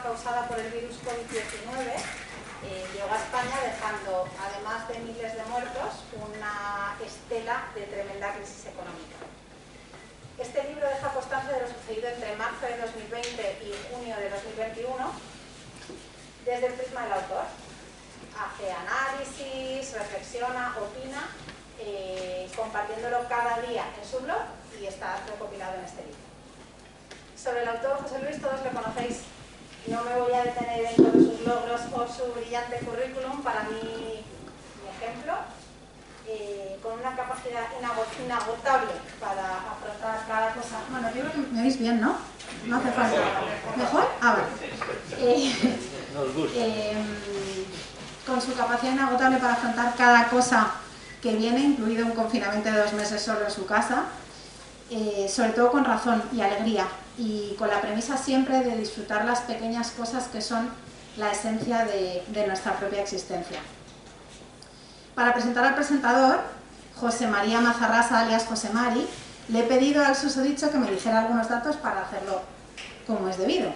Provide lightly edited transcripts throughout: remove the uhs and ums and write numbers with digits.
causada por el virus COVID-19 llegó a España dejando, además de miles de muertos, una estela de tremenda crisis económica. Este libro deja constancia de lo sucedido entre marzo de 2020 y junio de 2021 desde el prisma del autor. Hace análisis, reflexiona, opina, compartiéndolo cada día en su blog y está recopilado en este libro. Sobre el autor José Luis, todos lo conocéis. No me voy a detener en todos sus logros o su brillante currículum, para mí mi ejemplo, con una capacidad inagotable para afrontar cada cosa. Bueno, yo creo que me oís bien, ¿no? No hace falta. ¿Mejor? Ah, vale. Con su capacidad inagotable para afrontar cada cosa que viene, incluido un confinamiento de 2 meses solo en su casa, sobre todo con razón y alegría, y con la premisa siempre de disfrutar las pequeñas cosas que son la esencia de nuestra propia existencia. Para presentar al presentador, José María Mazarrasa, alias José Mari, le he pedido al susodicho que me dijera algunos datos para hacerlo como es debido.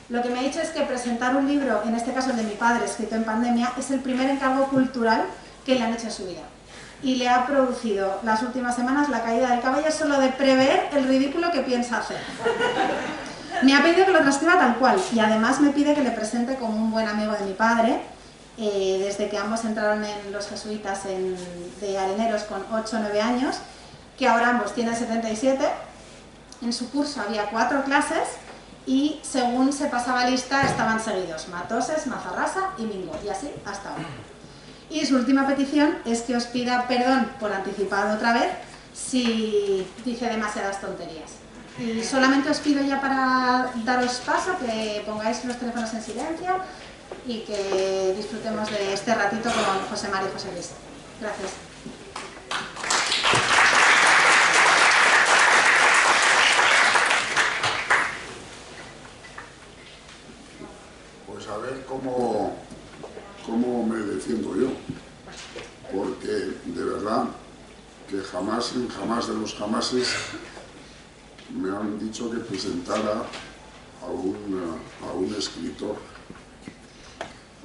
Lo que me ha dicho es que presentar un libro, en este caso el de mi padre, escrito en pandemia, es el primer encargo cultural que le han hecho en su vida. Y le ha producido las últimas semanas la caída del cabello solo de prever el ridículo que piensa hacer. Me ha pedido que lo transcriba tal cual y además me pide que le presente como un buen amigo de mi padre, desde que ambos entraron en los jesuitas de Areneros con 8 o 9 años, que ahora ambos tienen 77. En su curso había 4 clases y según se pasaba lista estaban seguidos Matoses, Mazarrasa y Mingo, y así hasta ahora. Y su última petición es que os pida perdón por anticipado otra vez si dice demasiadas tonterías. Y solamente os pido ya para daros paso que pongáis los teléfonos en silencio y que disfrutemos de este ratito con José María y José Luis. Gracias. Pues a ver cómo me defiendo yo, porque de verdad que jamás de los jamases me han dicho que presentara a un escritor,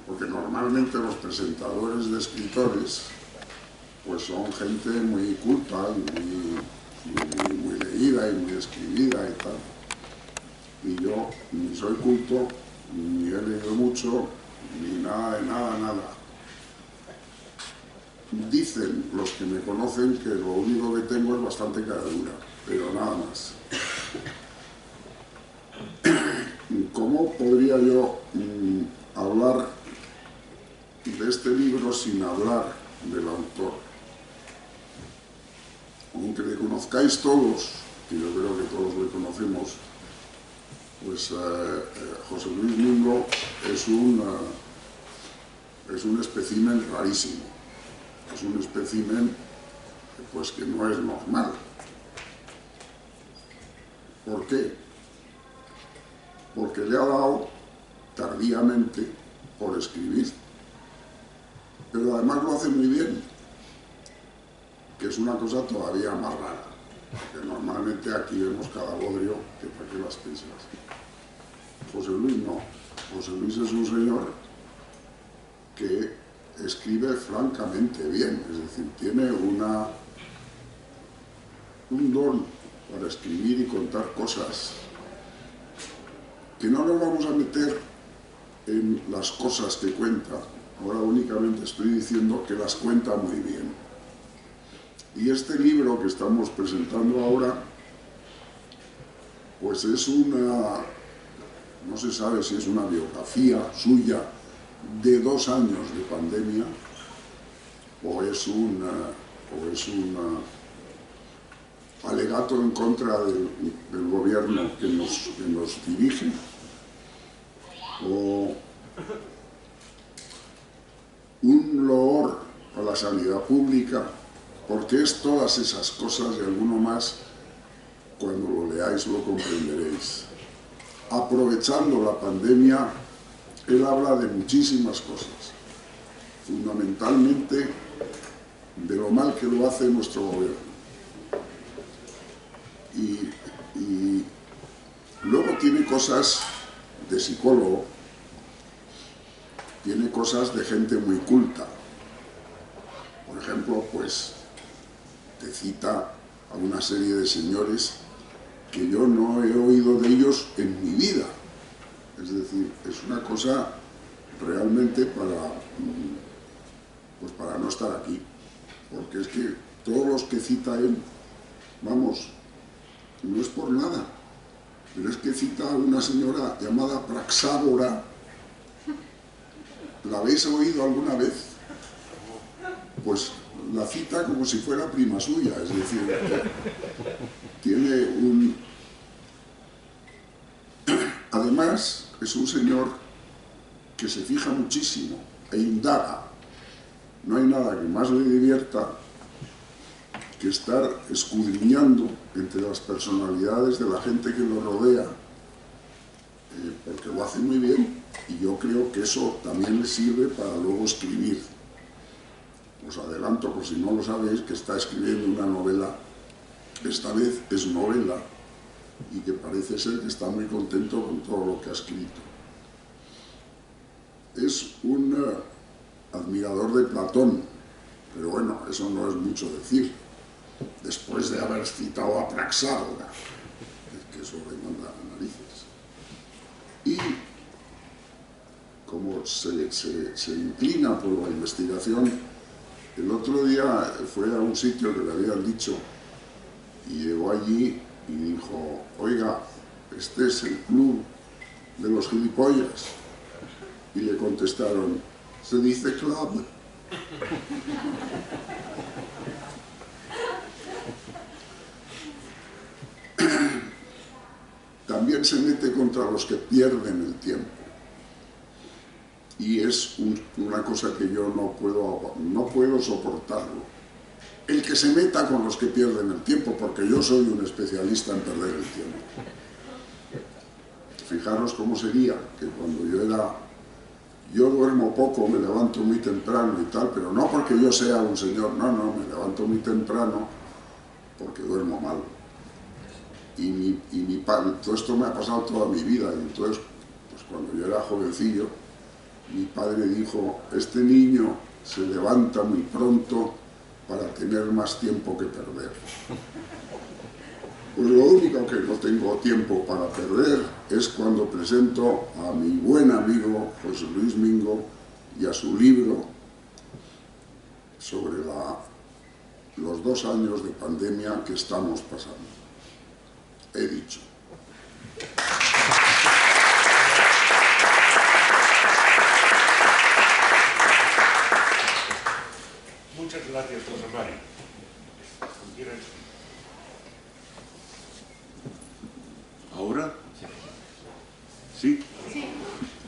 porque normalmente los presentadores de escritores pues son gente muy culta y muy leída y muy escribida y tal, y yo ni soy culto, ni he leído mucho, ni nada de nada. Dicen los que me conocen que lo único que tengo es bastante caradura, pero nada más. ¿Cómo podría yo hablar de este libro sin hablar del autor? Aunque le conozcáis todos, que yo creo que todos le conocemos, pues José Luis Mingo es un espécimen rarísimo, es un espécimen pues que no es normal. ¿Por qué? Porque le ha dado tardíamente por escribir, pero además lo hace muy bien, que es una cosa todavía más rara, que normalmente aquí vemos cada bodrio que para qué las piensas. José Luis no. José Luis es un señor que escribe francamente bien, es decir, tiene un don para escribir y contar cosas que no nos vamos a meter en las cosas que cuenta. Ahora únicamente estoy diciendo que las cuenta muy bien. Y este libro que estamos presentando ahora, pues es no se sabe si es una biografía suya de 2 años de pandemia o es un alegato en contra del gobierno que nos dirige, o un loor a la sanidad pública, porque es todas esas cosas y alguno más. Cuando lo leáis lo comprenderéis. Aprovechando la pandemia, él habla de muchísimas cosas, fundamentalmente de lo mal que lo hace nuestro gobierno. Y luego tiene cosas de psicólogo, tiene cosas de gente muy culta. Por ejemplo, pues te cita a una serie de señores que yo no he oído de ellos en mi vida. Es decir, es una cosa realmente pues para no estar aquí. Porque es que todos los que cita él, vamos, no es por nada, pero es que cita a una señora llamada Praxágora. ¿La habéis oído alguna vez? Pues la cita como si fuera prima suya, es decir, tiene un... Además, es un señor que se fija muchísimo e indaga. No hay nada que más le divierta que estar escudriñando entre las personalidades de la gente que lo rodea, porque lo hace muy bien, y yo creo que eso también le sirve para luego escribir. Os adelanto, por si no lo sabéis, que está escribiendo una novela, esta vez es novela, y que parece ser que está muy contento con todo lo que ha escrito. Es un admirador de Platón, pero bueno, eso no es mucho decir, después de haber citado a Praxágora, que eso le manda a narices. Y como se inclina por la investigación, el otro día fue a un sitio que le habían dicho y llegó allí y dijo: oiga, este es el club de los gilipollas. Y le contestaron: se dice club. También se mete contra los que pierden el tiempo. Y es una cosa que yo no puedo soportarlo. El que se meta con los que pierden el tiempo, porque yo soy un especialista en perder el tiempo. Fijaros cómo sería que cuando yo duermo poco, me levanto muy temprano y tal, pero no porque yo sea un señor, no, me levanto muy temprano porque duermo mal. Y mi padre, todo esto me ha pasado toda mi vida, y entonces, pues cuando yo era jovencillo, mi padre dijo: este niño se levanta muy pronto para tener más tiempo que perder. Pues lo único que no tengo tiempo para perder es cuando presento a mi buen amigo José Luis Mingo y a su libro sobre los 2 años de pandemia que estamos pasando. He dicho. Muchas gracias, José Mario. ¿Ahora? ¿Sí? Sí.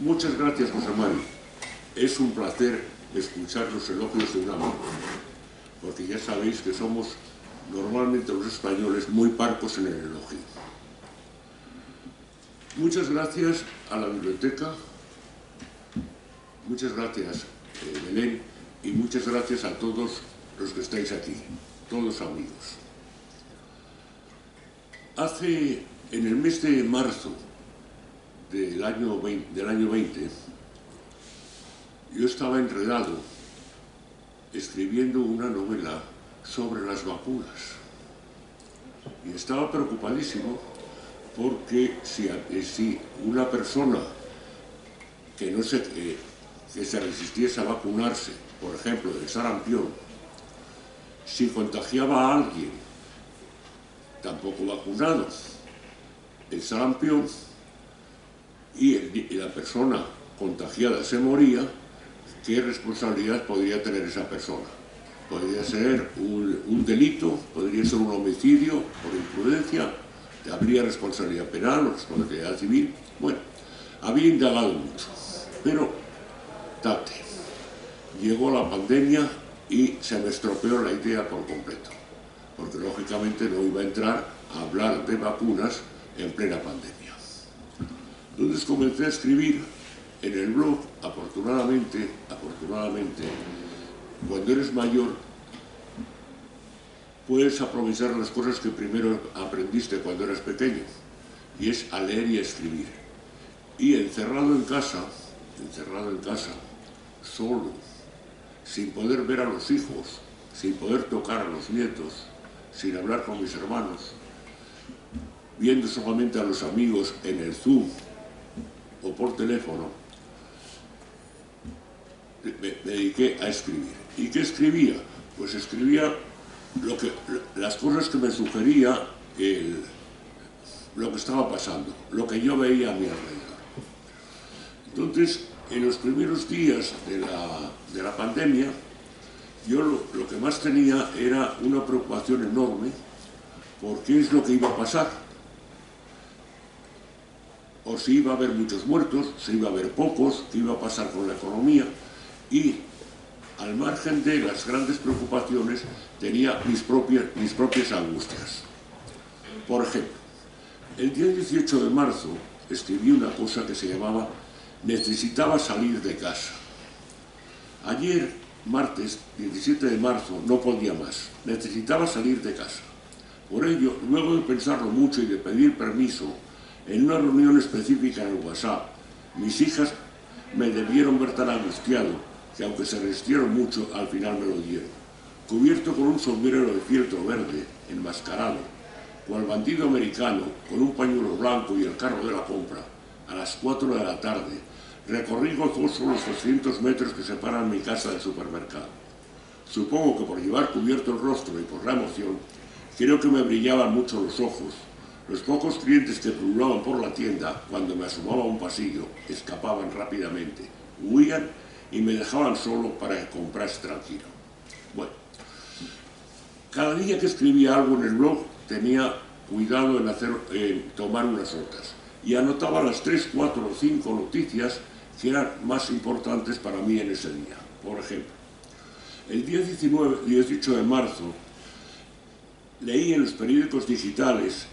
Muchas gracias, José Mario. Es un placer escuchar los elogios de un amigo, porque ya sabéis que somos normalmente los españoles muy parcos en el elogio. Muchas gracias a la biblioteca, muchas gracias, Belén, y muchas gracias a todos los que estáis aquí, todos amigos. En el mes de marzo del año 20, yo estaba enredado escribiendo una novela sobre las vacunas y estaba preocupadísimo porque si una persona que se resistiese a vacunarse, por ejemplo del sarampión, si contagiaba a alguien tampoco vacunado el sarampión y la persona contagiada se moría, ¿qué responsabilidad podría tener esa persona? Podría ser un delito, podría ser un homicidio por imprudencia, habría responsabilidad penal o responsabilidad civil. Bueno, había indagado mucho, pero llegó la pandemia y se me estropeó la idea por completo, porque lógicamente no iba a entrar a hablar de vacunas en plena pandemia. Entonces comencé a escribir en el blog. Afortunadamente, cuando eres mayor, puedes aprovechar las cosas que primero aprendiste cuando eras pequeño, y es a leer y a escribir. Y encerrado en casa, solo, sin poder ver a los hijos, sin poder tocar a los nietos, sin hablar con mis hermanos, viendo solamente a los amigos en el Zoom o por teléfono, me dediqué a escribir. ¿Y qué escribía? Pues escribía las cosas que me sugería lo que estaba pasando, lo que yo veía a mi alrededor. Entonces, en los primeros días de la pandemia, yo lo que más tenía era una preocupación enorme por qué es lo que iba a pasar. O si iba a haber muchos muertos, si iba a haber pocos, qué iba a pasar con la economía. Y al margen de las grandes preocupaciones, tenía mis propias angustias. Por ejemplo, el día 18 de marzo escribí una cosa que se llamaba "Necesitaba salir de casa". Ayer, martes 17 de marzo, no podía más. Necesitaba salir de casa. Por ello, luego de pensarlo mucho y de pedir permiso en una reunión específica en el WhatsApp, mis hijas me debieron ver tan angustiado que, aunque se resistieron mucho, al final me lo dieron. Cubierto con un sombrero de fieltro verde, enmascarado, cual bandido americano, con un pañuelo blanco y el carro de la compra, a las 4 de la tarde, recorrí gozoso los 200 metros que separan mi casa del supermercado. Supongo que por llevar cubierto el rostro y por la emoción, creo que me brillaban mucho los ojos. Los pocos clientes que pululaban por la tienda, cuando me asomaba a un pasillo, escapaban rápidamente, huían y me dejaban solo para que comprase tranquilo. Bueno, cada día que escribía algo en el blog tenía cuidado en tomar unas notas y anotaba las 3, 4 o 5 noticias que eran más importantes para mí en ese día. Por ejemplo, el día 18 de marzo leí en los periódicos digitales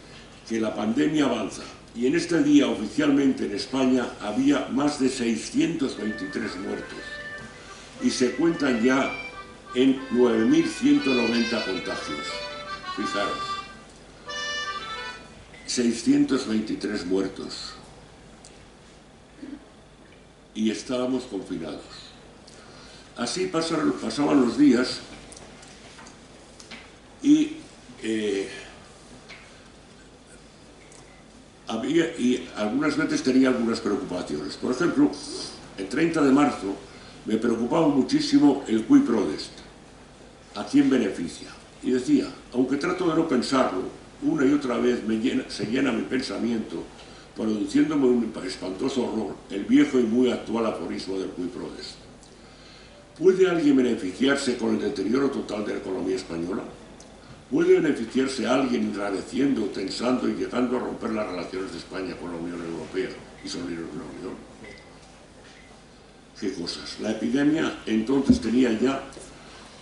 que la pandemia avanza y en este día oficialmente en España había más de 623 muertos y se cuentan ya en 9.190 contagios. Fijaros, 623 muertos y estábamos confinados. Así pasaban los días y algunas veces tenía algunas preocupaciones. Por ejemplo, el 30 de marzo me preocupaba muchísimo el cui prodest, a quién beneficia. Y decía, aunque trato de no pensarlo, una y otra vez se llena mi pensamiento, produciéndome un espantoso horror, el viejo y muy actual aforismo del cui prodest. ¿Puede alguien beneficiarse con el deterioro total de la economía española? ¿Puede beneficiarse alguien enrareciendo, tensando y llegando a romper las relaciones de España con la Unión Europea y salir de la Unión? ¿Qué cosas? La epidemia entonces tenía ya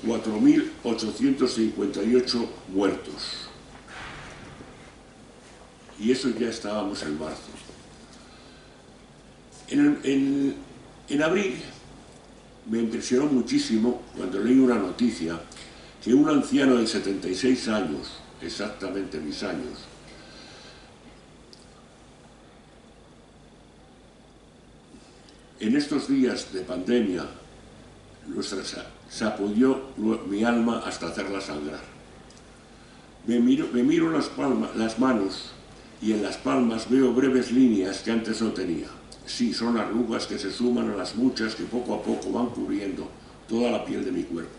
4.858 muertos. Y eso ya estábamos en marzo. En abril me impresionó muchísimo cuando leí una noticia que un anciano de 76 años, exactamente mis años, en estos días de pandemia, sacudió mi alma hasta hacerla sangrar. Me miro las manos y en las palmas veo breves líneas que antes no tenía. Sí, son arrugas que se suman a las muchas que poco a poco van cubriendo toda la piel de mi cuerpo.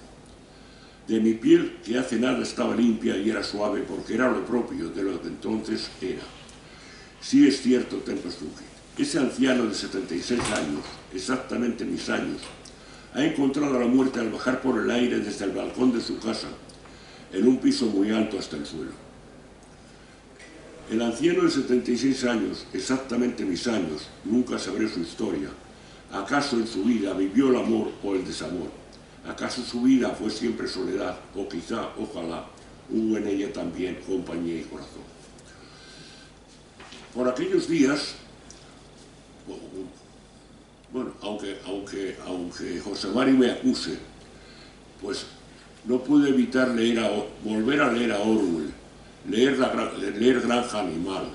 De mi piel, que hace nada estaba limpia y era suave porque era lo propio de lo que entonces era. Sí es cierto, Tempus Fugit, ese anciano de 76 años, exactamente mis años, ha encontrado la muerte al bajar por el aire desde el balcón de su casa, en un piso muy alto hasta el suelo. El anciano de 76 años, exactamente mis años, nunca sabré su historia. ¿Acaso en su vida vivió el amor o el desamor? ¿Acaso su vida fue siempre soledad? O quizá, ojalá, hubo en ella también compañía y corazón. Por aquellos días, bueno, aunque José Mari me acuse, pues no pude evitar volver a leer a Orwell, leer Granja Animal.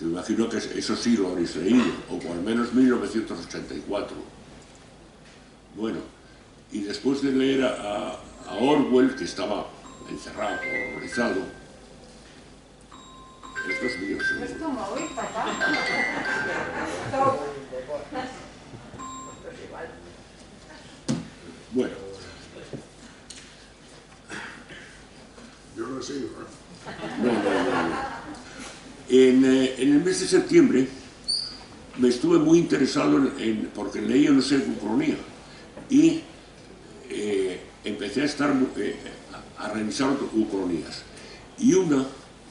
Me imagino que eso sí lo habréis leído, o por al menos 1984. Bueno, y después de leer a Orwell, que estaba encerrado, horrorizado, esto es mío, seguro. Es tu móvil, papá. Bueno. Yo lo he sido, No. En el mes de septiembre me estuve muy interesado porque leía no sé ucronía y empecé a revisar ucronías. Y una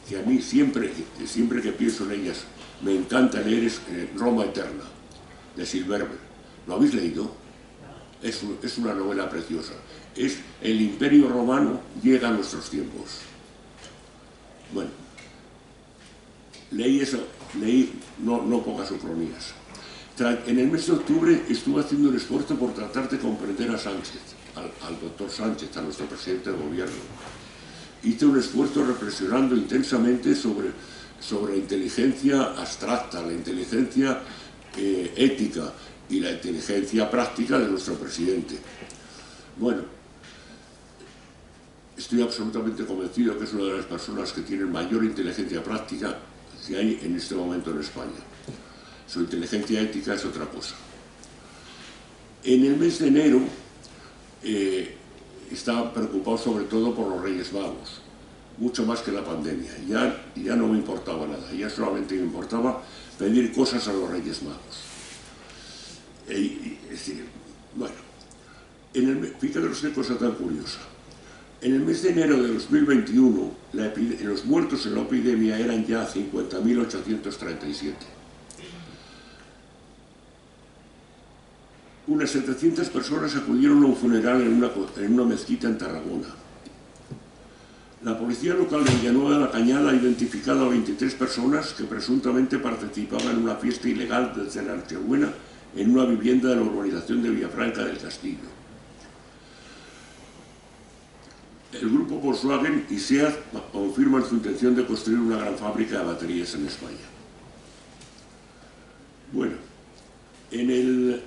que a mí siempre que pienso en ellas me encanta leer es Roma Eterna, de Silverberg. ¿Lo habéis leído? Es una novela preciosa. Es el Imperio Romano llega a nuestros tiempos. Bueno, leí eso, leí no pocas ucronías. En el mes de octubre estuve haciendo un esfuerzo por tratar de comprender a Sánchez, al doctor Sánchez, a nuestro presidente de gobierno. Hice un esfuerzo reflexionando intensamente sobre la inteligencia abstracta, la inteligencia ética y la inteligencia práctica de nuestro presidente. Bueno, estoy absolutamente convencido que es una de las personas que tienen mayor inteligencia práctica que hay en este momento en España. Su inteligencia ética es otra cosa. En el mes de enero estaba preocupado sobre todo por los Reyes Magos, mucho más que la pandemia. Ya no me importaba nada, ya solamente me importaba pedir cosas a los Reyes Magos. Es decir, bueno, fíjate qué cosa tan curiosa. En el mes de enero de 2021, los muertos en la epidemia eran ya 50.837. Unas 700 personas acudieron a un funeral en una mezquita en Tarragona. La policía local de Villanueva de la Cañada ha identificado a 23 personas que presuntamente participaban en una fiesta ilegal desde la Nochebuena en una vivienda de la urbanización de Villafranca del Castillo. El grupo Volkswagen y SEAT confirman su intención de construir una gran fábrica de baterías en España. Bueno, en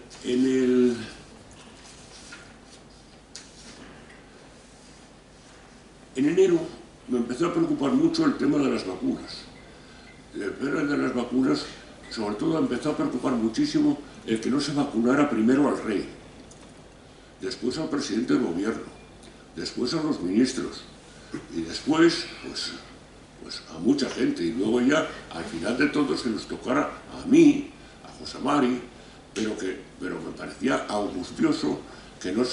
enero me empezó a preocupar mucho el tema de las vacunas. El tema de las vacunas, sobre todo, empezó a preocupar muchísimo el que no se vacunara primero al rey, después al presidente del gobierno, después a los ministros y después pues a mucha gente, y luego ya al final de todo que nos tocara a mí, a José Mari, pero me parecía angustioso que no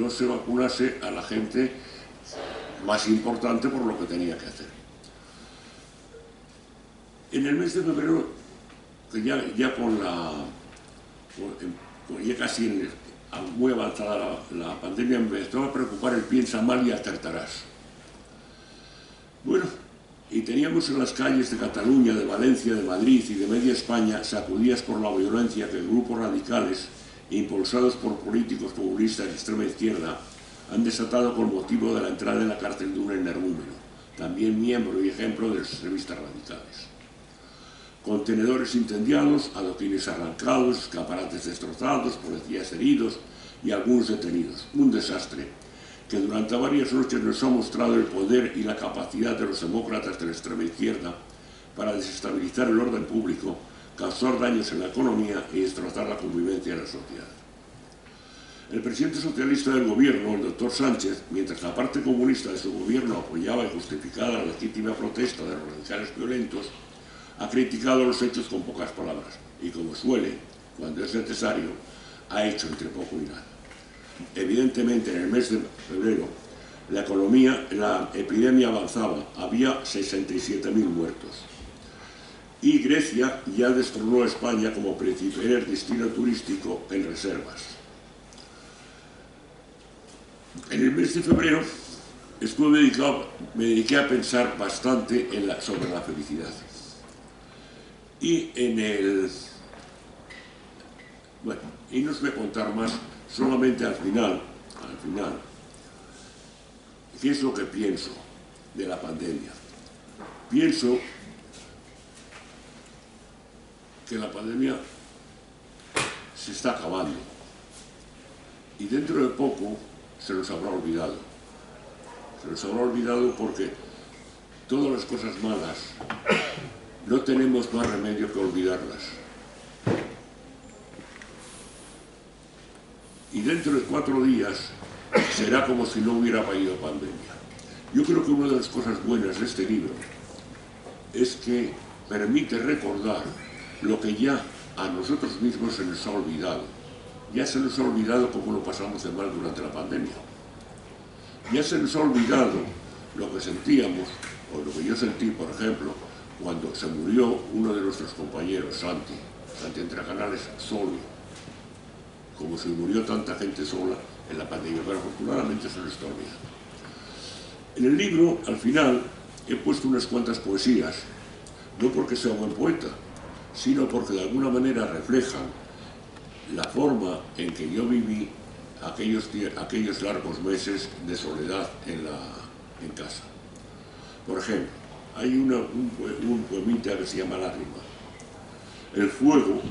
se vacunase a la gente más importante por lo que tenía que hacer. En el mes de febrero, que ya casi muy avanzada la pandemia, me empezó a preocupar el piensa mal y acertarás. Bueno, y teníamos en las calles de Cataluña, de Valencia, de Madrid y de media España sacudidas por la violencia que grupos radicales, impulsados por políticos populistas de extrema izquierda, han desatado con motivo de la entrada en la cárcel de un energúmeno, también miembro y ejemplo de los extremistas radicales. Contenedores incendiados, adoquines arrancados, escaparates destrozados, policías heridos y algunos detenidos. Un desastre que durante varias noches nos ha mostrado el poder y la capacidad de los demócratas de la extrema izquierda para desestabilizar el orden público, causar daños en la economía y destrozar la convivencia en la sociedad. El presidente socialista del gobierno, el doctor Sánchez, mientras la parte comunista de su gobierno apoyaba y justificaba la legítima protesta de los radicales violentos, ha criticado los hechos con pocas palabras y, como suele, cuando es necesario, ha hecho entre poco y nada. Evidentemente, en el mes de febrero, la epidemia avanzaba, había 67.000 muertos. Y Grecia ya destronó a España como primer destino turístico en reservas. En el mes de febrero me dediqué a pensar bastante sobre la felicidad. Y no os voy a contar más, solamente al final, ¿qué es lo que pienso de la pandemia? Pienso que la pandemia se está acabando. Y dentro de poco se nos habrá olvidado. Se nos habrá olvidado porque todas las cosas malas no tenemos más remedio que olvidarlas. Y dentro de 4 días será como si no hubiera habido pandemia. Yo creo que una de las cosas buenas de este libro es que permite recordar lo que ya a nosotros mismos se nos ha olvidado. Ya se nos ha olvidado cómo lo pasamos de mal durante la pandemia. Ya se nos ha olvidado lo que sentíamos, o lo que yo sentí, por ejemplo, cuando se murió uno de nuestros compañeros, Santi Entrecanales, solo, como se murió tanta gente sola en la pandemia, pero afortunadamente se nos está olvidando. En el libro, al final, he puesto unas cuantas poesías, no porque sea buen poeta, sino porque de alguna manera reflejan la forma en que yo viví aquellos largos meses de soledad en casa. Por ejemplo, hay un poemita que se llama Lágrima. El fuego,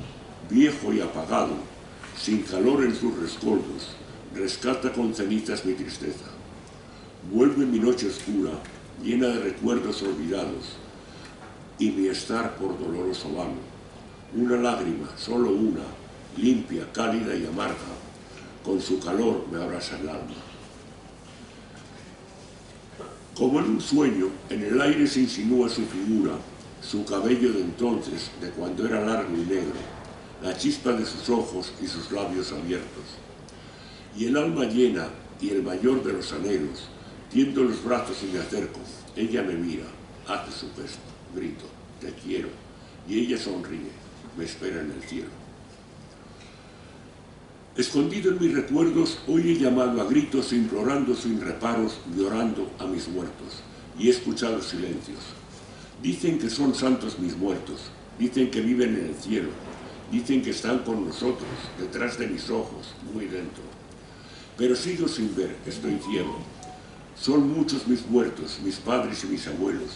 viejo y apagado, sin calor en sus rescoldos, rescata con cenizas mi tristeza. Vuelve mi noche oscura, llena de recuerdos olvidados, y mi estar por doloroso vano. Una lágrima, solo una, limpia, cálida y amarga, con su calor me abraza el alma. Como en un sueño, en el aire se insinúa su figura, su cabello de entonces, de cuando era largo y negro, la chispa de sus ojos y sus labios abiertos. Y el alma llena y el mayor de los anhelos, tiendo los brazos y me acerco. Ella me mira, hace su gesto, grito, te quiero, y ella sonríe, me espera en el cielo. Escondido en mis recuerdos, hoy he llamado a gritos, implorando sin reparos, llorando a mis muertos, y he escuchado silencios. Dicen que son santos mis muertos, dicen que viven en el cielo, dicen que están con nosotros, detrás de mis ojos, muy dentro. Pero sigo sin ver, estoy ciego. Son muchos mis muertos, mis padres y mis abuelos,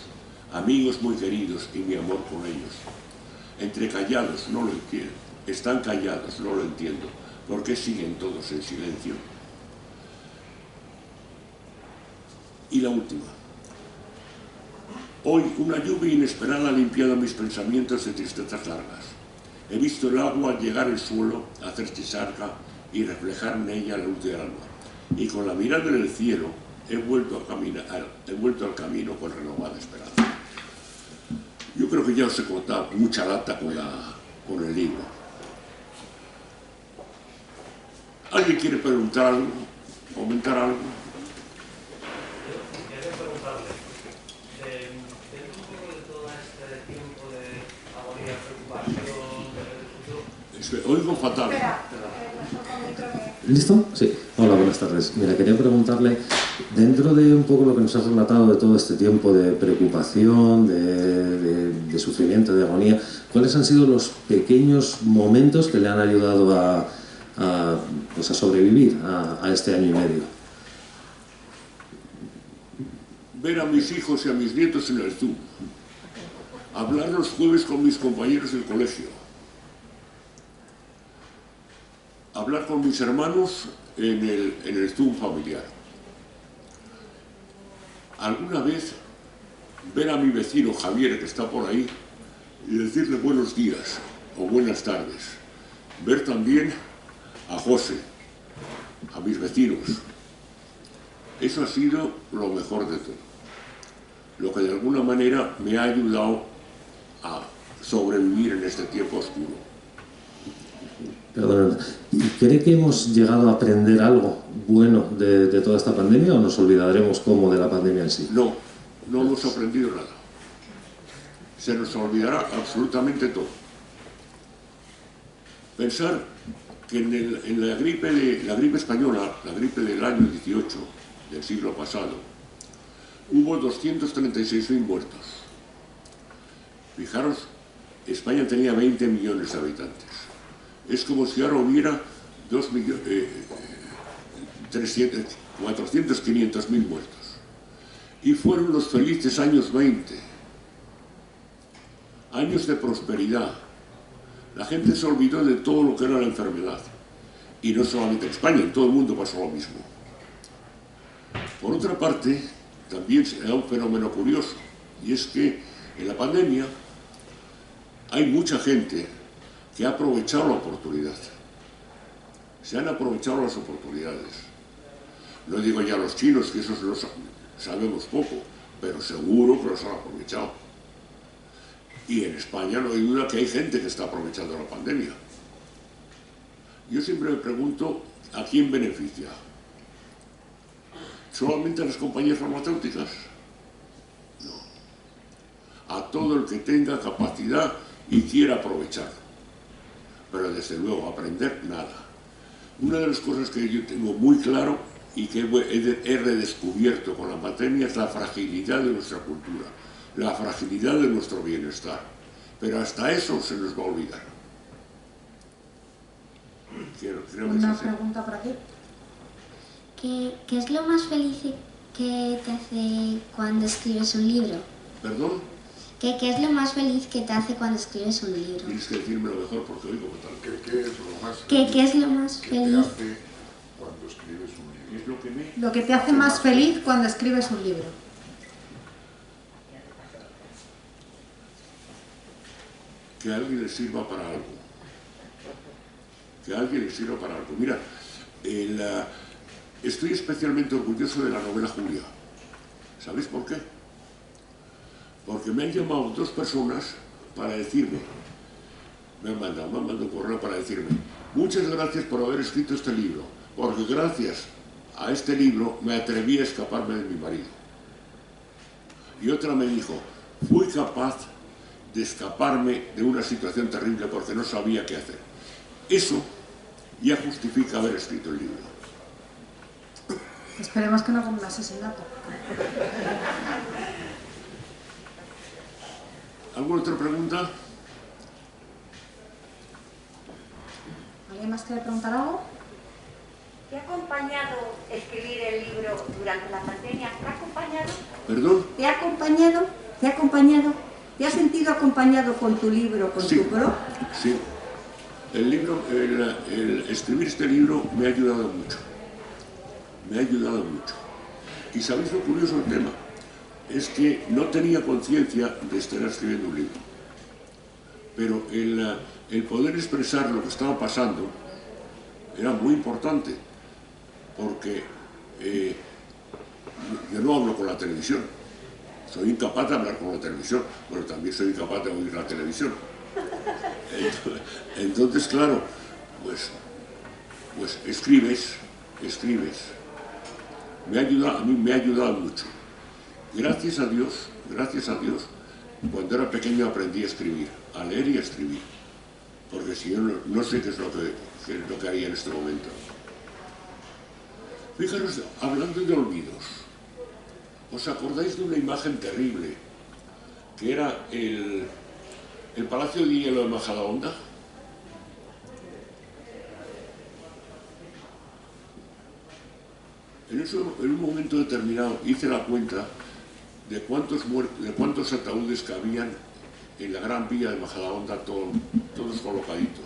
amigos muy queridos y mi amor con ellos. Entre callados, no lo entiendo, están callados, no lo entiendo. ¿Por qué siguen todos en silencio? Y la última. Hoy una lluvia inesperada ha limpiado mis pensamientos de tristezas largas. He visto el agua al llegar al suelo, hacer chisarca y reflejar en ella la luz del alma. Y con la mirada en el cielo he vuelto al camino con renovada esperanza. Yo creo que ya os he contado mucha lata con el libro. ¿Alguien quiere preguntar algo? ¿Comentar algo? Quería preguntarle, dentro un poco de todo este tiempo de agonía, preocupación, Oigo fatal. ¿Listo? Sí. Hola, buenas tardes. Mira, quería preguntarle, dentro de un poco lo que nos has relatado de todo este tiempo de preocupación, de sufrimiento, de agonía, ¿cuáles han sido los pequeños momentos que le han ayudado a sobrevivir a este año y medio? Ver a mis hijos y a mis nietos en el Zoom. Hablar los jueves con mis compañeros del colegio. Hablar con mis hermanos en el Zoom familiar. Alguna vez ver a mi vecino Javier, que está por ahí, y decirle buenos días o buenas tardes. Ver también a José, a mis vecinos. Eso ha sido lo mejor de todo. Lo que de alguna manera me ha ayudado a sobrevivir en este tiempo oscuro. Perdón, ¿cree que hemos llegado a aprender algo bueno de toda esta pandemia o nos olvidaremos como de la pandemia en sí? No, no hemos aprendido nada. Se nos olvidará absolutamente todo. Pensar que en la gripe española, la gripe del año 18, del siglo pasado, hubo 236.000 muertos. Fijaros, España tenía 20 millones de habitantes. Es como si ahora hubiera 400.000, 500.000 muertos. Y fueron los felices años 20, años de prosperidad, La gente se olvidó de todo lo que era la enfermedad. Y no solamente en España, en todo el mundo pasó lo mismo. Por otra parte, también se da un fenómeno curioso, y es que en la pandemia hay mucha gente que ha aprovechado la oportunidad. Se han aprovechado las oportunidades. No digo ya los chinos, que esos los sabemos poco, pero seguro que los han aprovechado. Y en España no hay duda que hay gente que está aprovechando la pandemia. Yo siempre me pregunto, ¿a quién beneficia? ¿Solamente a las compañías farmacéuticas? No. A todo el que tenga capacidad y quiera aprovechar. Pero desde luego, aprender nada. Una de las cosas que yo tengo muy claro y que he redescubierto con la pandemia es la fragilidad de nuestra cultura, la fragilidad de nuestro bienestar. Pero hasta eso se nos va a olvidar. Una pregunta por aquí. ¿Qué es lo más feliz que te hace cuando escribes un libro? ¿Perdón? ¿Qué es lo más feliz que te hace cuando escribes un libro? Tienes que decírmelo mejor porque oigo tal. ¿Qué es lo más ¿Qué es lo más que feliz? te hace cuando escribes un libro? ¿Qué es lo que me...? Lo que te hace más feliz cuando escribes un libro. Que a alguien le sirva para algo. Que a alguien le sirva para algo. Mira, estoy especialmente orgulloso de la novela Julia. ¿Sabéis por qué? Porque me han llamado dos personas para decirme, me han mandado un correo para decirme, muchas gracias por haber escrito este libro, porque gracias a este libro me atreví a escaparme de mi marido. Y otra me dijo, fui capaz de escaparme de una situación terrible porque no sabía qué hacer. Eso ya justifica haber escrito el libro. Esperemos que no como un asesinato. ¿Alguna otra pregunta? ¿Alguien más quiere preguntar algo? ¿Te ha acompañado escribir el libro durante la pandemia? ¿Te ha acompañado? ¿Perdón? ¿Te ha acompañado? ¿Te ha acompañado? ¿Te has sentido acompañado con tu libro, con Sí. tu pro? Sí. El escribir este libro me ha ayudado mucho. Me ha ayudado mucho. ¿Y sabéis lo curioso del tema? Es que no tenía conciencia de estar escribiendo un libro. Pero el poder expresar lo que estaba pasando era muy importante, porque yo no hablo con la televisión. Soy incapaz de hablar con la televisión, pero también soy incapaz de oír la televisión. Entonces, claro, pues escribes. A mí me ha ayudado mucho. Gracias a Dios, cuando era pequeño aprendí a escribir, a leer y a escribir. Porque si yo no sé qué es lo que haría en este momento. Fijaros, hablando de olvidos, ¿os acordáis de una imagen terrible que era el Palacio de Hielo de Majadahonda? En un momento determinado hice la cuenta de cuántos ataúdes cabían en la Gran Vía de Majadahonda, todos colocaditos.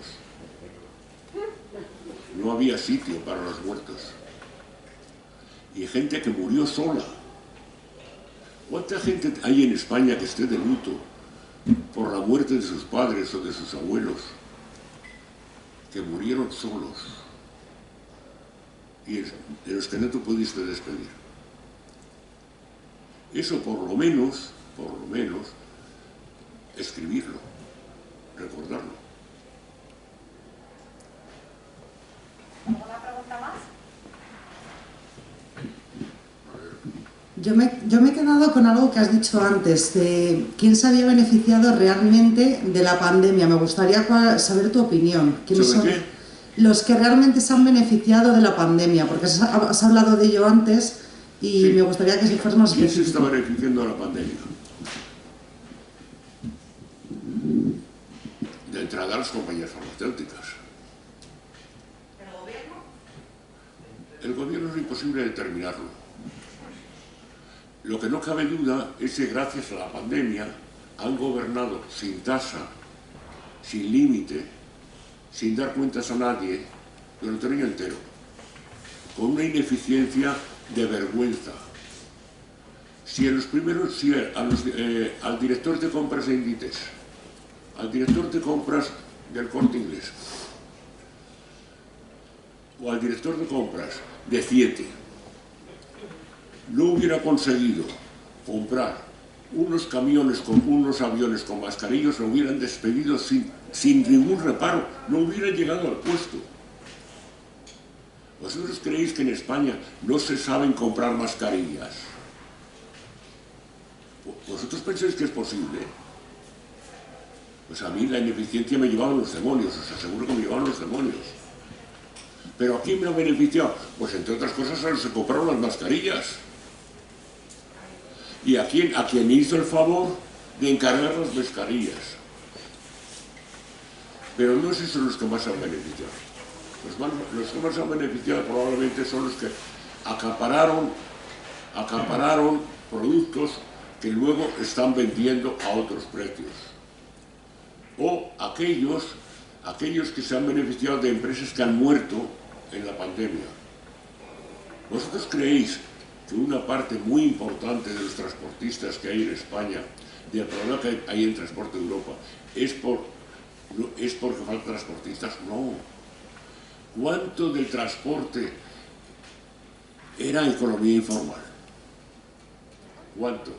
No había sitio para los muertos. Y gente que murió sola. ¿Cuánta gente hay en España que esté de luto por la muerte de sus padres o de sus abuelos, que murieron solos y de los que no te pudiste despedir? Eso por lo menos, escribirlo, recordarlo. ¿Alguna pregunta más? Yo me he quedado con algo que has dicho antes, de quién se había beneficiado realmente de la pandemia. Me gustaría saber tu opinión. ¿Quiénes son ¿Sobre qué? los que realmente se han beneficiado de la pandemia? Porque has hablado de ello antes y Sí. me gustaría que si fueras más ¿Quién se específico. está beneficiando de la pandemia? De entrada, las compañías farmacéuticas. ¿El gobierno? El gobierno es imposible determinarlo. Lo que no cabe duda es que gracias a la pandemia han gobernado sin tasa, sin límite, sin dar cuentas a nadie, durante un año entero, con una ineficiencia de vergüenza. Si en los primeros, al director de compras de Inditex, al director de compras del Corte Inglés, o al director de compras de Ciete, no hubiera conseguido comprar unos camiones con unos aviones con mascarillas, lo hubieran despedido sin ningún reparo, no hubieran llegado al puesto. ¿Vosotros creéis que en España no se saben comprar mascarillas? ¿Vosotros pensáis que es posible? Pues a mí la ineficiencia me llevaba a los demonios, os aseguro que me llevaban los demonios. ¿Pero a quién me ha beneficiado? Pues entre otras cosas a los que compraron las mascarillas. ¿Y a quién hizo el favor de encargar las mascarillas? Pero no es eso los que más han beneficiado. Los que más han beneficiado probablemente son los que acapararon productos que luego están vendiendo a otros precios. O aquellos que se han beneficiado de empresas que han muerto en la pandemia. ¿Vosotros creéis que una parte muy importante de los transportistas que hay en España, del problema que hay en transporte de Europa, es porque faltan transportistas? No. ¿Cuánto del transporte era economía informal? ¿Cuánto?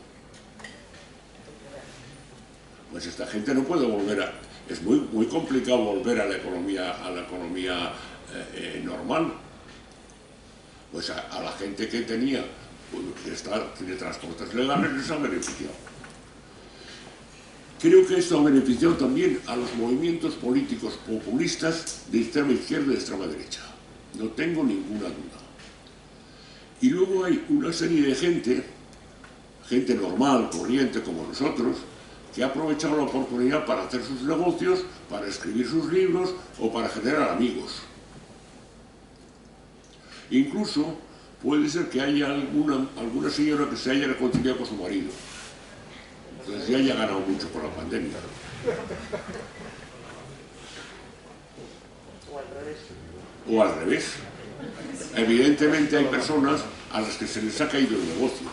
Pues esta gente no puede volver a... Es muy complicado volver a la economía normal. Pues a la gente que tenía, tiene transportes legales, les ha beneficiado. Creo que esto ha beneficiado también a los movimientos políticos populistas de extrema izquierda y de extrema derecha. No tengo ninguna duda. Y luego hay una serie de gente normal, corriente como nosotros, que ha aprovechado la oportunidad para hacer sus negocios, para escribir sus libros o para generar amigos. Incluso puede ser que haya alguna señora que se haya reconciliado con su marido. Entonces ya haya ganado mucho por la pandemia. O al revés. Evidentemente hay personas a las que se les ha caído el negocio.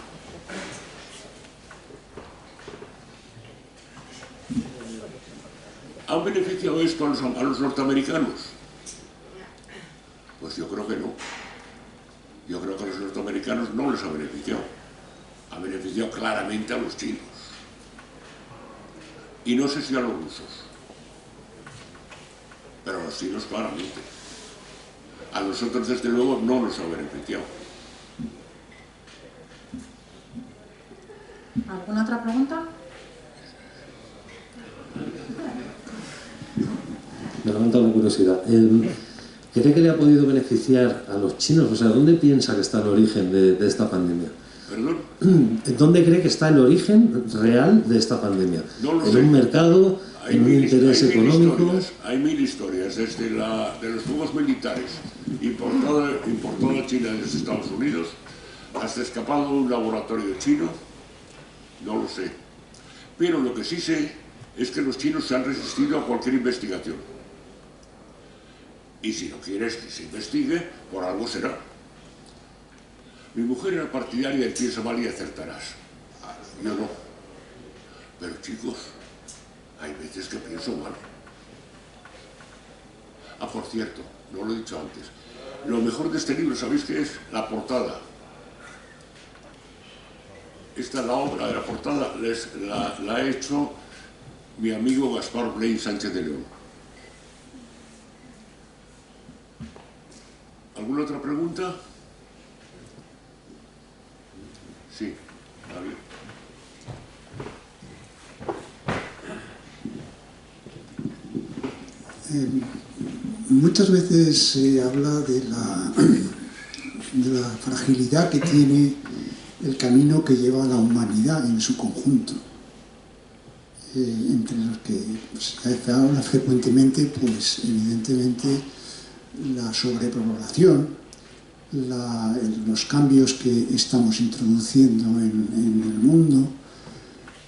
¿Han beneficiado esto a los norteamericanos? Pues yo creo que no. Yo creo que a los norteamericanos no les ha beneficiado. Ha beneficiado claramente a los chinos. Y no sé si a los rusos. Pero a los chinos claramente. A nosotros, desde luego, no nos ha beneficiado. ¿Alguna otra pregunta? Me levanta una curiosidad. ¿Cree que le ha podido beneficiar a los chinos? O sea, ¿dónde piensa que está el origen de esta pandemia? ¿Perdón? ¿Dónde cree que está el origen real de esta pandemia? No lo ¿En sé. un mercado? ¿En un interés económico? Hay mil historias, desde de los fuegos militares importados a China desde Estados Unidos, hasta escapado de un laboratorio chino, no lo sé. Pero lo que sí sé es que los chinos se han resistido a cualquier investigación. Y si no quieres que se investigue, por algo será. Mi mujer era partidaria del piensa mal y acertarás. Yo no. Pero chicos, hay veces que pienso mal. Ah, por cierto, no lo he dicho antes. Lo mejor de este libro, ¿sabéis qué es? La portada. Esta es la obra de la portada, la ha hecho mi amigo Gaspar Blay Sánchez de León. ¿Alguna otra pregunta? Sí, David. Muchas veces se habla de la fragilidad que tiene el camino que lleva a la humanidad en su conjunto, entre los que se habla frecuentemente, pues evidentemente la sobrepoblación, los cambios que estamos introduciendo en el mundo,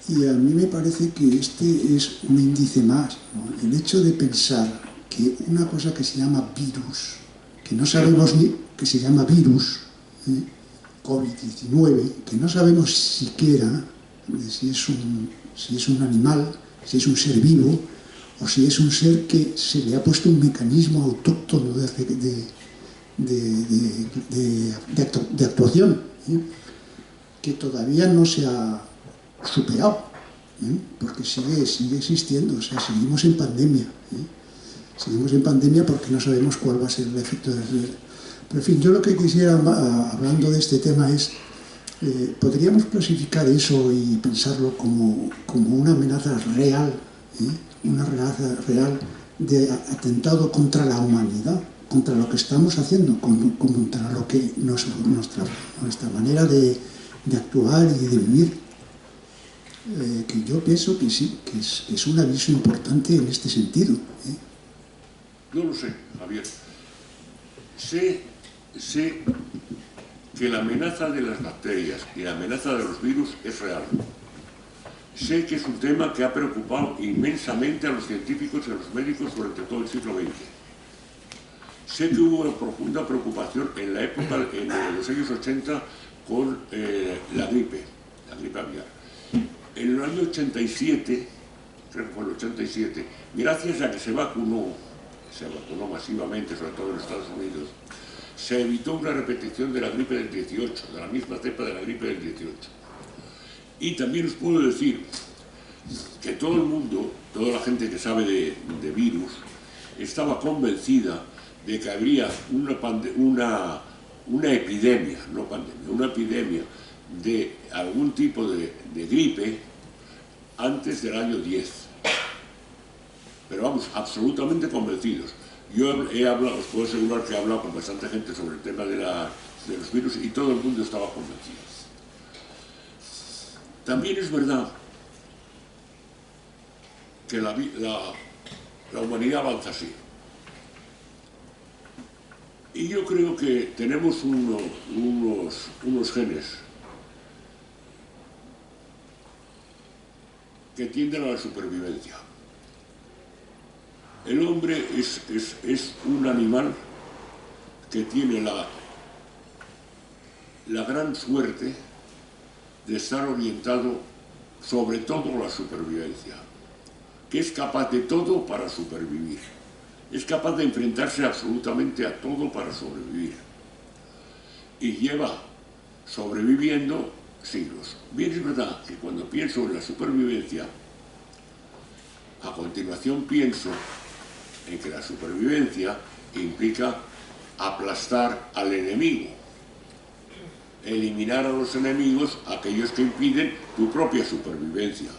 y a mí me parece que este es un índice más, ¿no? El hecho de pensar que una cosa que se llama virus, que no sabemos ni, que se llama virus, COVID-19, que no sabemos siquiera si es un animal, si es un ser vivo, o si es un ser que se le ha puesto un mecanismo autóctono de actuación, que todavía no se ha superado, porque sigue existiendo, o sea, seguimos en pandemia. Seguimos en pandemia porque no sabemos cuál va a ser el efecto del... Pero en fin, yo lo que quisiera, hablando de este tema, es, podríamos clasificar eso y pensarlo como una amenaza real, una amenaza real de atentado contra la humanidad, contra lo que estamos haciendo, contra lo que nuestra manera de actuar y de vivir, que yo pienso que sí, que es un aviso importante en este sentido. No lo sé, Javier. Sé que la amenaza de las bacterias y la amenaza de los virus es real. Sé que es un tema que ha preocupado inmensamente a los científicos y a los médicos durante todo el siglo XX. Sé que hubo una profunda preocupación en la época, en los años 80, con la gripe aviar. En el año 87, creo que fue el 87, gracias a que se vacunó masivamente, sobre todo en Estados Unidos, se evitó una repetición de la gripe del 18, de la misma cepa de la gripe del 18. Y también os puedo decir que todo el mundo, toda la gente que sabe de virus, estaba convencida de que habría una epidemia, no pandemia, una epidemia de algún tipo de gripe antes del año 10. Pero vamos, absolutamente convencidos. Yo he hablado, os puedo asegurar que he hablado con bastante gente sobre el tema de los virus y todo el mundo estaba convencido. También es verdad que la humanidad avanza así. Y yo creo que tenemos unos genes que tienden a la supervivencia. El hombre es un animal que tiene la gran suerte de estar orientado sobre todo a la supervivencia, que es capaz de todo para supervivir, es capaz de enfrentarse absolutamente a todo para sobrevivir y lleva sobreviviendo siglos. Bien, es verdad que cuando pienso en la supervivencia, a continuación pienso en que la supervivencia implica aplastar al enemigo, eliminar a los enemigos, aquellos que impiden tu propia supervivencia.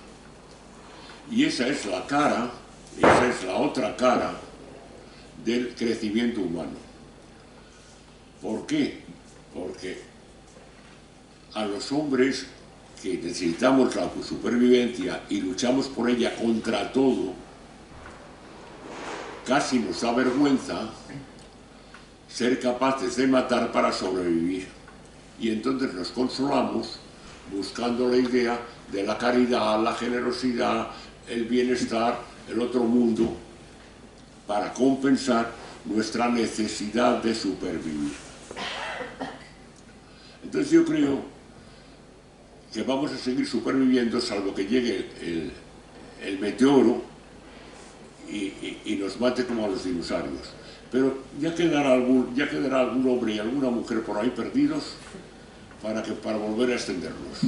Y esa es la cara, esa es la otra cara del crecimiento humano. ¿Por qué? Porque a los hombres que necesitamos la supervivencia y luchamos por ella contra todo, casi nos da vergüenza ser capaces de matar para sobrevivir. Y entonces nos consolamos buscando la idea de la caridad, la generosidad, el bienestar, el otro mundo, para compensar nuestra necesidad de supervivir. Entonces yo creo que vamos a seguir superviviendo salvo que llegue el meteoro y nos mate como a los dinosaurios. Pero ya quedará algún hombre y alguna mujer por ahí perdidos para volver a extendernos.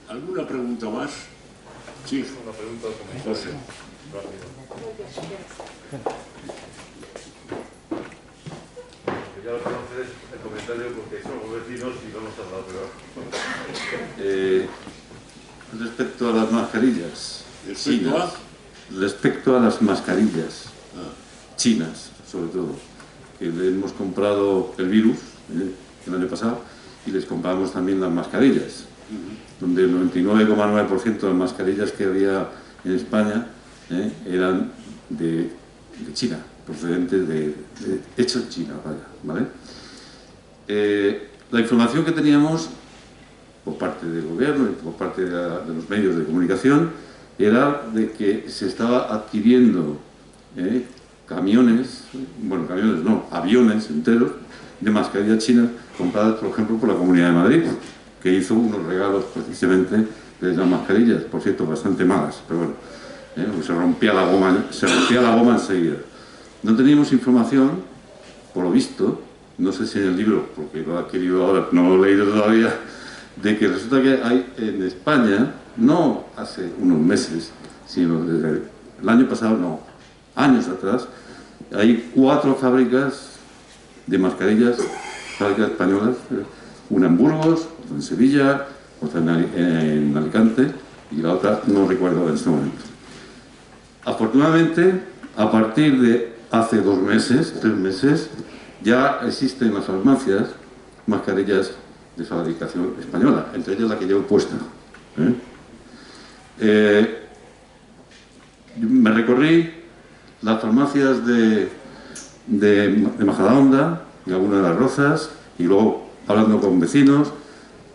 ¿Alguna pregunta más? Sí. Una pregunta al comentario. José. Rápido. Ya lo conoces el comentario porque somos vecinos y no nos han dado, pero... Respecto a las mascarillas chinas, respecto a las mascarillas chinas, sobre todo, que le hemos comprado el virus el año pasado y les compramos también las mascarillas, donde el 99,9% de las mascarillas que había en España eran de China, procedentes hecho en China, vaya, ¿vale? La información que teníamos por parte del gobierno y por parte de los medios de comunicación, era de que se estaba adquiriendo camiones no, aviones enteros de mascarillas chinas compradas, por ejemplo, por la Comunidad de Madrid, que hizo unos regalos precisamente de las mascarillas, por cierto, bastante malas, pero bueno, pues se rompía la goma enseguida. No teníamos información, por lo visto, no sé si en el libro, porque lo he adquirido ahora, no lo he leído todavía, de que resulta que hay en España, no hace unos meses, sino desde el año pasado, no, años atrás, hay 4 fábricas de mascarillas, fábricas españolas, una en Burgos, otra en Sevilla, otra en Alicante y la otra no recuerdo en este momento. Afortunadamente, a partir de hace 2 meses, 3 meses, ya existen en las farmacias mascarillas de fabricación española, entre ellas la que llevo puesta. Me recorrí las farmacias de Majadahonda y algunas de Las Rozas, y luego, hablando con vecinos,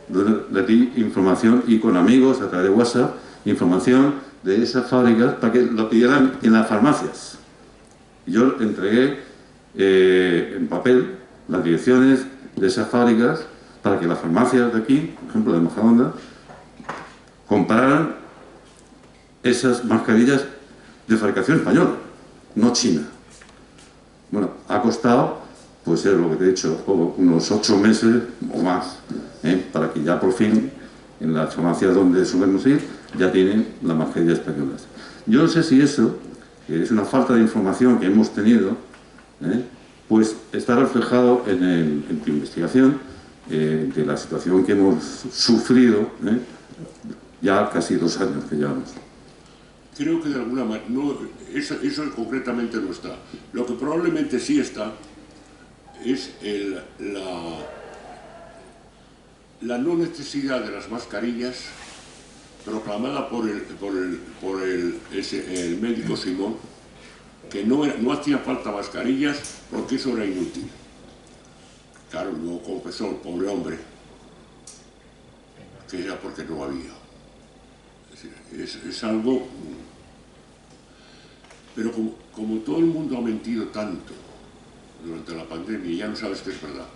les di información, y con amigos a través de WhatsApp, información de esas fábricas para que lo pidieran en las farmacias. Y yo entregué en papel las direcciones de esas fábricas para que las farmacias de aquí, por ejemplo de Majadahonda, compraran esas mascarillas de fabricación española, no china. Bueno, ha costado, pues es lo que te he dicho, unos 8 meses o más, para que ya por fin en las farmacias donde solemos ir ya tienen las mascarillas españolas. Yo no sé si eso, que es una falta de información que hemos tenido, pues está reflejado en tu investigación de la situación que hemos sufrido ya casi 2 años que llevamos. Creo que de alguna manera, no, eso concretamente no está. Lo que probablemente sí está es la no necesidad de las mascarillas proclamada por el médico Simón, que no hacía falta mascarillas porque eso era inútil. Claro, luego confesó el pobre hombre que era porque no había. Es algo... Pero como todo el mundo ha mentido tanto durante la pandemia, ya no sabes que es verdad.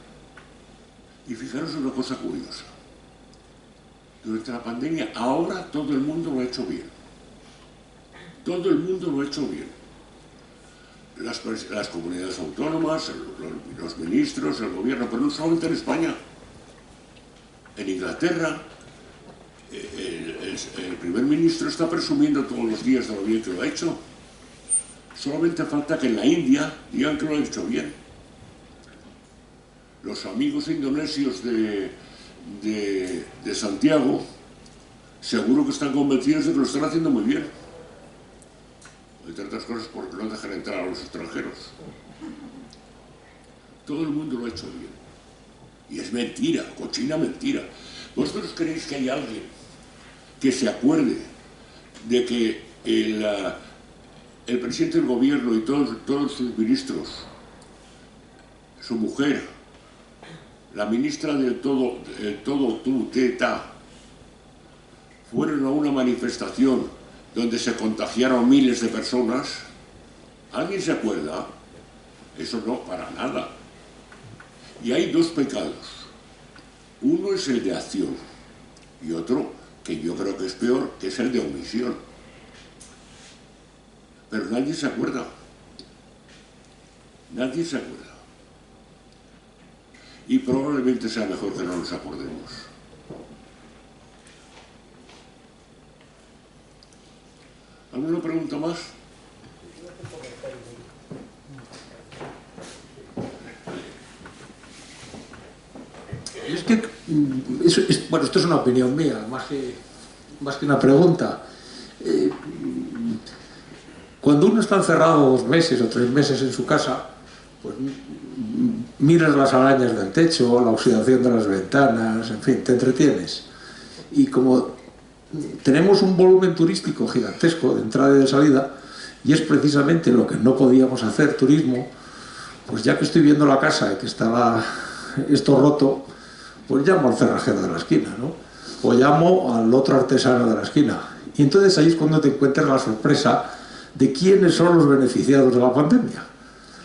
Y fijaros en una cosa curiosa. Durante la pandemia, ahora todo el mundo lo ha hecho bien. Todo el mundo lo ha hecho bien. Las comunidades autónomas, los ministros, el gobierno, pero no solamente en España. En Inglaterra, el primer ministro está presumiendo todos los días de lo bien que lo ha hecho. Solamente falta que en la India digan que lo han hecho bien. Los amigos indonesios de Santiago seguro que están convencidos de que lo están haciendo muy bien. Entre otras cosas porque no dejan entrar a los extranjeros. Todo el mundo lo ha hecho bien. Y es mentira, cochina mentira. ¿Vosotros creéis que hay alguien que se acuerde de que el presidente del gobierno y todos sus ministros, su mujer, la ministra del todo tú, teta, fueron a una manifestación donde se contagiaron miles de personas? ¿Alguien se acuerda? Eso no, para nada. Y hay 2 pecados. Uno es el de acción y otro, que yo creo que es peor, que es el de omisión. Pero nadie se acuerda. Nadie se acuerda. Y probablemente sea mejor que no nos acordemos. ¿Alguna pregunta más? Es que, bueno, esto es una opinión mía, más que una pregunta. Cuando uno está encerrado 2 meses o 3 meses en su casa, pues miras las arañas del techo, la oxidación de las ventanas, en fin, te entretienes. Y como tenemos un volumen turístico gigantesco de entrada y de salida, y es precisamente lo que no podíamos hacer, turismo, pues ya que estoy viendo la casa y que estaba esto roto, pues llamo al cerrajero de la esquina, ¿no? o llamo al otro artesano de la esquina. Y entonces ahí es cuando te encuentras la sorpresa de quiénes son los beneficiados de la pandemia.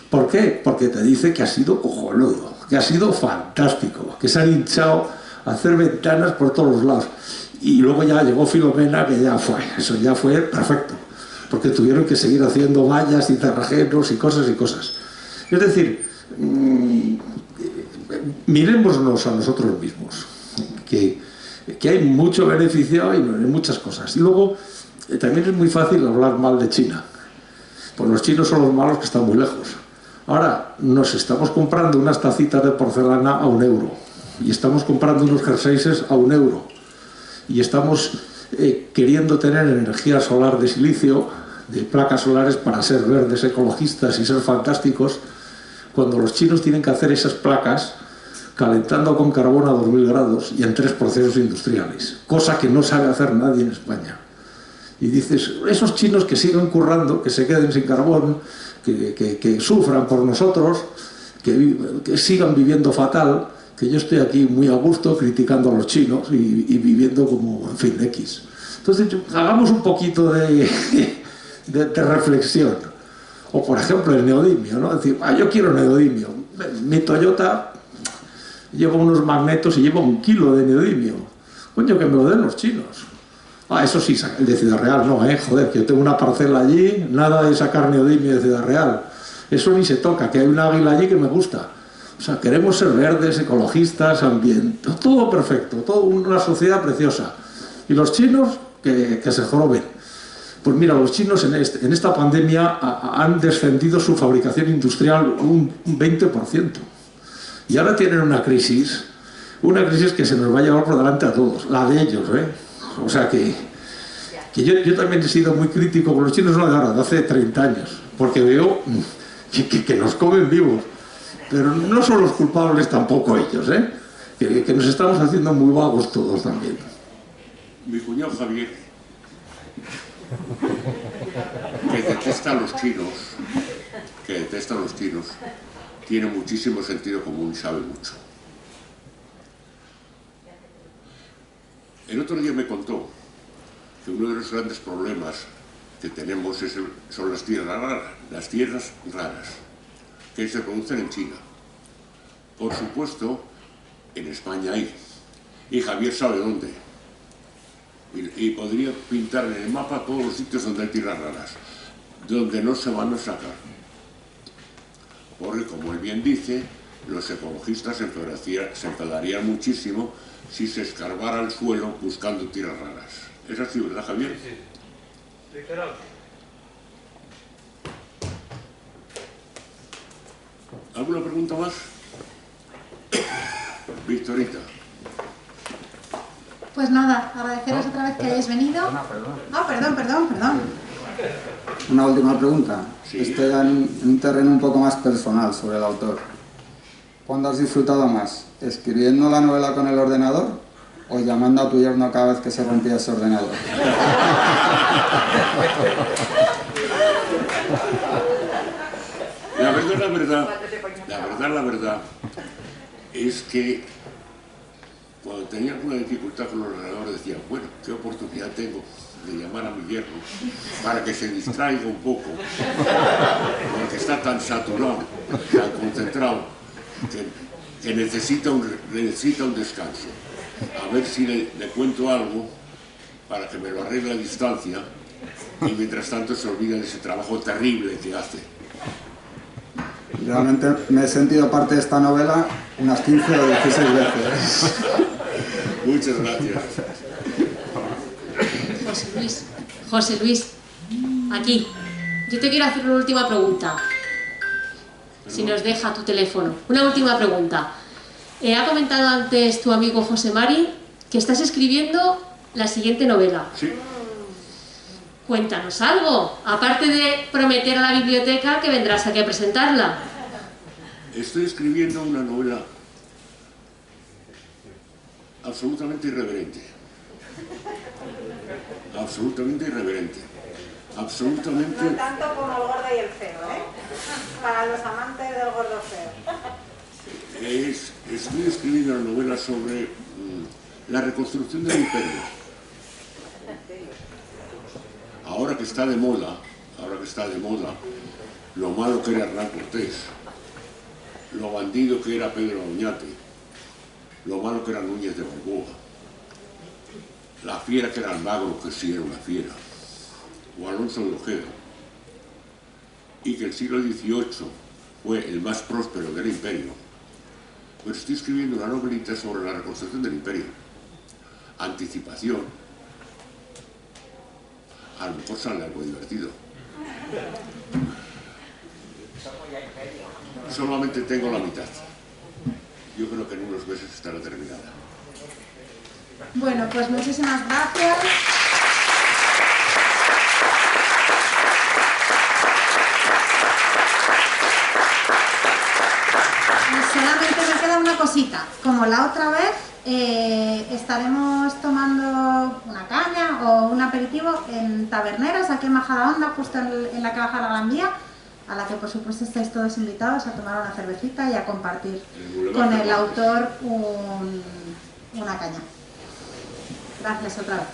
¿Por qué? Porque te dice que ha sido cojonudo, que ha sido fantástico, que se han hinchado a hacer ventanas por todos los lados. Y luego ya llegó Filomena, que ya fue, eso ya fue perfecto, porque tuvieron que seguir haciendo vallas y cerrajeros y cosas y cosas. Es decir, mirémonos a nosotros mismos, que hay mucho beneficio en muchas cosas. Y luego también es muy fácil hablar mal de China, pues los chinos son los malos que están muy lejos. Ahora nos estamos comprando unas tacitas de porcelana a €1 y estamos comprando unos jerseys a €1 y estamos queriendo tener energía solar de silicio, de placas solares para ser verdes, ecologistas y ser fantásticos, cuando los chinos tienen que hacer esas placas calentando con carbón a 2000 grados y en 3 procesos industriales, cosa que no sabe hacer nadie en España. Y dices, esos chinos que sigan currando, que se queden sin carbón, que sufran por nosotros, que sigan viviendo fatal, que yo estoy aquí muy a gusto criticando a los chinos y viviendo como, en fin, X. Entonces, hagamos un poquito de reflexión. O, por ejemplo, el neodimio, ¿no? Es decir, yo quiero neodimio. Mi Toyota lleva unos magnetos y lleva 1 kilo de neodimio. Coño, que me lo den los chinos. Eso sí, el de Ciudad Real no, joder, que yo tengo una parcela allí, nada de sacar neodimio de Ciudad Real. Eso ni se toca, que hay un águila allí que me gusta. O sea, queremos ser verdes, ecologistas, ambiente, todo perfecto, toda una sociedad preciosa. Y los chinos, que se joroben. Pues mira, los chinos en esta pandemia han descendido su fabricación industrial un 20%. Y ahora tienen una crisis que se nos va a llevar por delante a todos, la de ellos, O sea que yo también he sido muy crítico con los chinos, no de ahora, de hace 30 años, porque veo que nos comen vivos. Pero no son los culpables tampoco ellos, que nos estamos haciendo muy vagos todos también. Mi cuñado Javier, que detesta a los chinos, tiene muchísimo sentido común y sabe mucho. El otro día me contó que uno de los grandes problemas que tenemos son las tierras raras, que se producen en China. Por supuesto, en España hay, y Javier sabe dónde. Y podría pintar en el mapa todos los sitios donde hay tierras raras, donde no se van a sacar. Porque, como él bien dice, los ecologistas se enfadarían muchísimo si se escarbara el suelo buscando tierras raras. ¿Es así, verdad, Javier? Sí, sí. Literal. ¿Alguna pregunta más? Victorita. Pues nada, agradeceros otra vez que hayáis venido. Perdón. Una última pregunta. Sí. Estoy en un terreno un poco más personal sobre el autor. ¿Cuándo has disfrutado más? ¿Escribiendo la novela con el ordenador o llamando a tu yerno cada vez que se rompía ese ordenador? La verdad es que cuando tenía alguna dificultad con el ordenador decía, bueno, qué oportunidad tengo de llamar a mi yerno para que se distraiga un poco, porque está tan saturado, tan concentrado, que necesita un descanso. A ver si le cuento algo para que me lo arregle a distancia y mientras tanto se olvida de ese trabajo terrible que hace. Realmente me he sentido parte de esta novela unas 15 o 16 veces. Muchas gracias. José Luis, aquí. Yo te quiero hacer una última pregunta. Si nos deja tu teléfono. Una última pregunta. Ha comentado antes tu amigo José Mari que estás escribiendo la siguiente novela. Sí. Cuéntanos algo, aparte de prometer a la biblioteca que vendrás aquí a presentarla. Estoy escribiendo una novela absolutamente irreverente. Absolutamente irreverente. Absolutamente... No tanto como el gordo y el feo, para los amantes del gordo feo. Estoy escribiendo una novela sobre La reconstrucción del imperio. Ahora que está de moda, lo malo que era Hernán Cortés, lo bandido que era Pedro Oñate, lo malo que era Núñez de Balboa, la fiera que era Almagro, que sí era una fiera, o Alonso de Ojeda, y que el siglo XVIII fue el más próspero del imperio, pues estoy escribiendo una novelita sobre la reconstrucción del imperio. Anticipación. A lo mejor sale algo divertido. Solamente tengo la mitad. Yo creo que en unos meses estará terminada. Bueno, pues muchísimas gracias. Solamente me queda una cosita. Como la otra vez, estaremos tomando una caña o un aperitivo en Taberneras, aquí en Majadahonda, justo en la Caja de la Gran Vía, a la que por supuesto estáis todos invitados a tomar una cervecita y a compartir con el autor una caña. Gracias otra vez.